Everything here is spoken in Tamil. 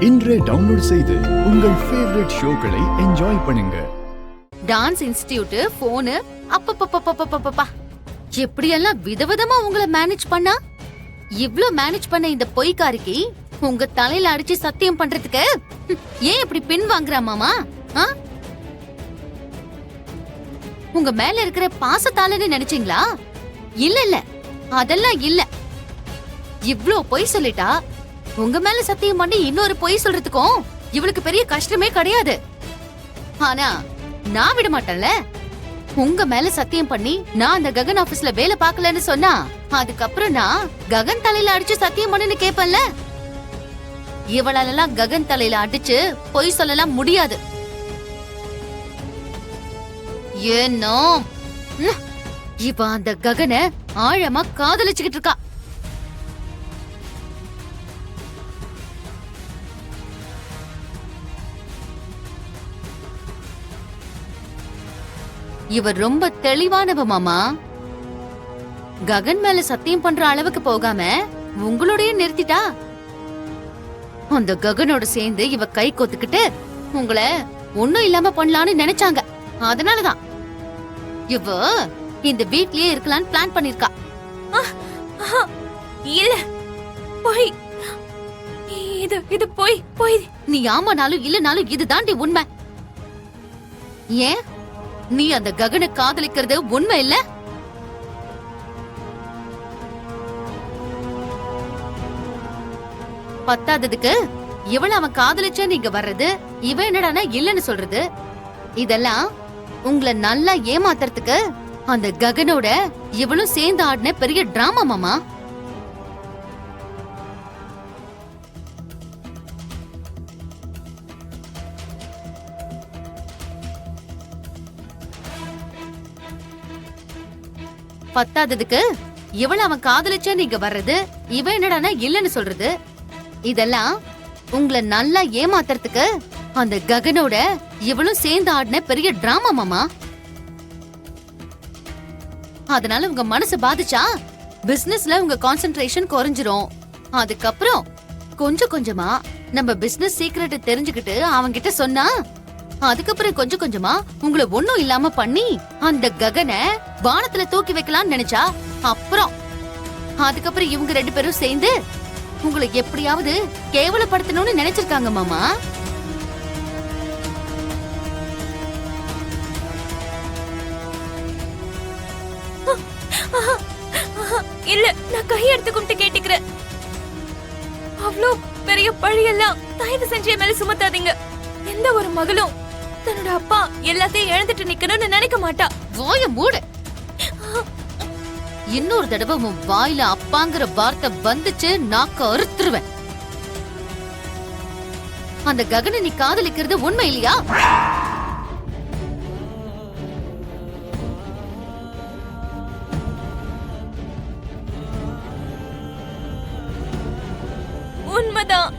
இன்றே டவுன்லோட் செய்து உங்கள் ஃபேவரட் ஷோக்களை என்ஜாய் பண்ணுங்க. டான்ஸ் இன்ஸ்டிடியூட் போனு அப்பப்பப்பப்பப்பப்பா எப்படியெல்லாம் விதவிதமா உங்களை மேனேஜ் பண்ணா? இவ்ளோ மேனேஜ் பண்ண இந்த பொய்க்காரிக்கு உங்க தலையில அடிச்சு சத்தியம் பண்றதுக்கு ஏன் இப்படி பின் வாங்குறா மாமா? உங்க மேல இருக்கிற பாசத்தாலன்னு நினைச்சீங்களா? இல்ல இல்ல, அதெல்லாம் இல்ல. இவ்ளோ பொய் சொல்லிட்டா உங்க மேல சத்தியம் பண்ணி இன்னொரு பொய் சொல்றதுக்கும் இவளுக்கு பெரிய கஷ்டமே கிடையாது. ஆனா நான் விட மாட்டேன்ல. உங்க மேல சத்தியம் பண்ணி நான் அந்த ககன் ஆபீஸ்ல வேலை பார்க்கலன்னு சொன்னா அதுக்கப்புறம் நான் ககன் தலையில அடிச்சு சத்தியம் பண்ணுன்னு கேப்பேன்ல. இவளாலெல்லாம் ககன் தலையில அடிச்சு பொய் சொல்லலாம் முடியாது. ஏன்னோ இவ அந்த ககனை ஆழமா காதலிச்சுக்கிட்டு இருக்கா. இவர் ரொம்ப தெளிவானவ மாமா. ககன் மேல சத்தியம் பண்ற அளவுக்கு போகாம உங்களோடய நிறுத்திட்டா. அந்த ககனோட சேர்ந்து இவ கை கோத்துக்கிட்டு உங்களை ஒண்ணும் இல்லாம பண்ணலான்னு நினைச்சாங்க. அதனாலதான் இவ இந்த வீட்லயே இருக்கலாம்னு பிளான் பண்ணிருக்கா. இல்ல, போய் இது போய் போய் நீ ஆமானாலும் இல்லனாலும் இதுதாண்டி உண்மை. ஏன் நீ அந்த ககனை காதலிக்கிறது உண்மை இல்ல? பத்தாததுக்கு இவள அவன் காதலிச்ச நீங்க வர்றது, இவன் என்னடானா இல்லன்னு சொல்றது, இதெல்லாம் உங்களை நல்லா ஏமாத்துறதுக்கு அந்த ககனோட இவளும் சேர்ந்து ஆடின பெரிய டிராமா மாமா. பத்தாததுக்கு இவள அவன் காதலிச்ச நீங்க வர்றது, இவன் என்னடானா இல்லன்னு சொல்றது, இதெல்லாம் உங்களை நல்லா ஏமாத்துறதுக்கு அந்த ககனோட இவளும் சேர்ந்து ஆடின பெரிய டிராமா மாமா. அதனால உங்க மனசு பாதிச்சா பிசினஸ்ல உங்க கான்சென்ட்ரேஷன் குறைஞ்சிரும். அதுக்கப்புறம் கொஞ்சம் கொஞ்சமா நம்ம பிசினஸ் சீக்ரெட் தெரிஞ்சுக்கிட்டு அவன்கிட்ட சொன்னா அதுக்கப்புறம் கொஞ்சம் கொஞ்சமா உங்களை ஒண்ணும் இல்லாம பண்ணி அந்த ககனை வானத்துல தூக்கி வைக்கலாம்னு நினைச்சா அப்புறம் அதுக்கப்புறம் இவங்க ரெண்டு பேரும் சேர்ந்து உங்களை எப்படியாவது கேவலப்படுத்தணும்னு நினைச்சிருக்காங்க மாமா. இல்ல, நான் கையெடுத்து கும்பிட்டு கேட்டுக்கிறேன். அவ்வளோ பெரிய பழியெல்லாம் தயவு செஞ்சு மேல சுமத்தாதீங்க. எந்த ஒரு மகளும் தன்னோட அப்பா எல்லாத்தையும் இழந்துட்டு நிக்கணும்னு நினைக்க மாட்டா. வாய மூடு. இன்னொரு தடவை உன் வாயில அப்பாங்கிற வார்த்தை வந்துச்சு நாக்க அறுத்துருவேன். அந்த ககனை நீ காதலிக்கிறது உண்மை இல்லையா? உண்மைதான்.